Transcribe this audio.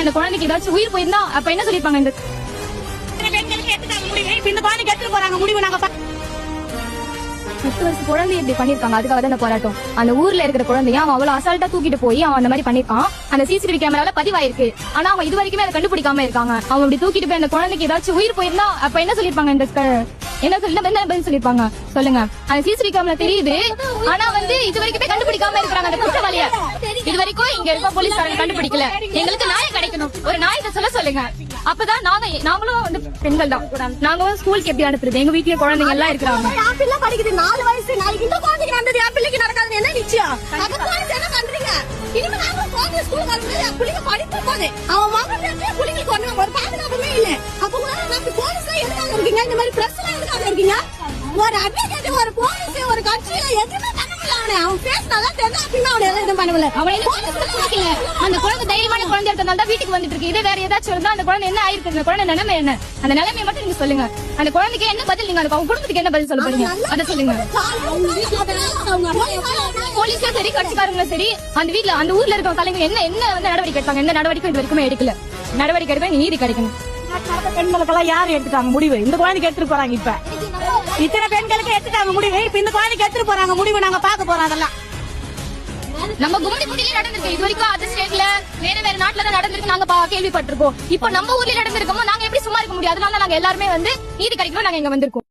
அந்த குழந்தைக்கு ஏதாச்சும் உயிர் போயிருந்தா அப்ப என்ன சொல்லிருப்பாங்க? இந்த குழந்தைக்கு எடுத்துட்டு போறாங்க முடிவு. நாங்க 10 வருஷம் குழந்தை இப்படி பண்ணிருக்காங்க. அதுக்காக தான் இந்த போராட்டம். அந்த ஊர்ல இருக்கிற குழந்தைய அவன் அவ்வளவு அசால்ட்டா தூக்கிட்டு போய் அவன் அந்த மாதிரி பண்ணிருக்கான். அந்த சிசிடிவி கேமரால பதிவாயிருக்கு. ஆனா அவங்க இது வரைக்குமே அதை கண்டுபிடிக்காம இருக்காங்க. அவன் இப்படி தூக்கிட்டு போய் அந்த குழந்தைக்கு ஏதாச்சும் உயிர் போயிருந்தா அப்ப என்ன சொல்லிருப்பாங்க? இந்த என்ன பதில் சொல்லிருப்பாங்க சொல்லுங்க? அந்த சிசிடிவி கேமரா தெரியுது. ஆனா இது வரைக்குமே கண்டுபிடிக்காம இருக்கிறாங்க அந்த குற்றவாளிய. இது வரைக்கும் இங்க இருக்க போலீஸ்காரங்க கண்டுபிடிக்கல. எங்களுக்கு நியாயம் கிடைக்கணும். ஒரு நியாயத்தை சொல்லுங்க. அப்பதான் நாங்களும் பெண்கள் தான். நாங்க ஸ்கூலுக்கு எப்படி அனுப்புறது? எங்க வீட்டுல குழந்தைங்க எல்லாம் இருக்கிறாங்க. 4 வயசு. நாளைக்கு இந்த குழந்தைக்கு நடந்தது என் பிள்ளைக்கு நடக்காதுன்னு என்ன நிச்சயம்? அந்த குழந்தை என்ன பண்றீங்க? இனிமே நாங்க குழந்தை ஸ்கூலுக்கு அனுப்புறது என் பிள்ளைங்க படிப்பு போது அவன் மகன் பிள்ளைங்களுக்கு ஒரு பாதுகாப்புமே இல்லை. அப்ப நம்ம போலீஸ்ல எதுக்காக இருக்கீங்க? இந்த மாதிரி பிரஸ் எல்லாம் எதுக்காக இருக்கீங்க? ஒரு அட்வொகேட், ஒரு போலீஸ், ஒரு கட்சியில எதுவுமே பண்ண முடியல. அவன் பேசினாதான் தெரிஞ்சா அப்படின்னா அவன் எல்லாம் எதுவும் பண்ணல. அந்த குழந்தை தைரியமான குழந்தை இருக்கிறதால தான் வீட்டுக்கு வந்துட்டு இருக்கு. இதே வேற ஏதாச்சும் இருந்தா அந்த குழந்தை என்ன ஆயிருக்கு? அந்த குழந்தை நிலைமை என்ன? அந்த நிலைமையை மட்டும் நீங்க சொல்லுங்க. அந்த குழந்தைக்கு என்ன பதில்? நீங்க அவங்க குடும்பத்துக்கு என்ன பதில் சொல்ல போறீங்க? அதை சொல்லுங்க. போலீஸும் சரி, கட்சிக்காரங்களும் சரி, அந்த வீட்டுல அந்த ஊர்ல இருக்க தலைவர் என்ன நடவடிக்கை எடுத்தாங்க? எந்த நடவடிக்கை இது வரைக்குமே எடுக்கல. நடவடிக்கை எடுக்க நீதி கிடைக்கணும். பெண்களுக்கெல்லாம் யாரு எடுத்துட்டாங்க முடிவு? இந்த குழந்தைக்கு எடுத்துட்டு போறாங்க. இப்ப இத்தனை பெண்களுக்கு எடுத்துட்டாங்க முடிவு. இப்ப இந்த குழந்தைக்கு எடுத்துட்டு போறாங்க முடிவு. நாங்க பாக்க போறோம். அதெல்லாம் நம்ம கும்மிடிப்பூண்டிலே நடந்திருக்கு. இது வரைக்கும் அதர் ஸ்டேட்ல வேற நாட்டுல தான் நடந்திருக்கு. நாங்க கேள்விப்பட்டிருக்கோம். இப்ப நம்ம ஊர்ல நடந்திருக்கோம். நாங்க எப்படி சும்மா இருக்க முடியும்? அதனால நாங்க எல்லாருமே நீதி கிடைக்கணும். நாங்க இங்க வந்திருக்கோம்.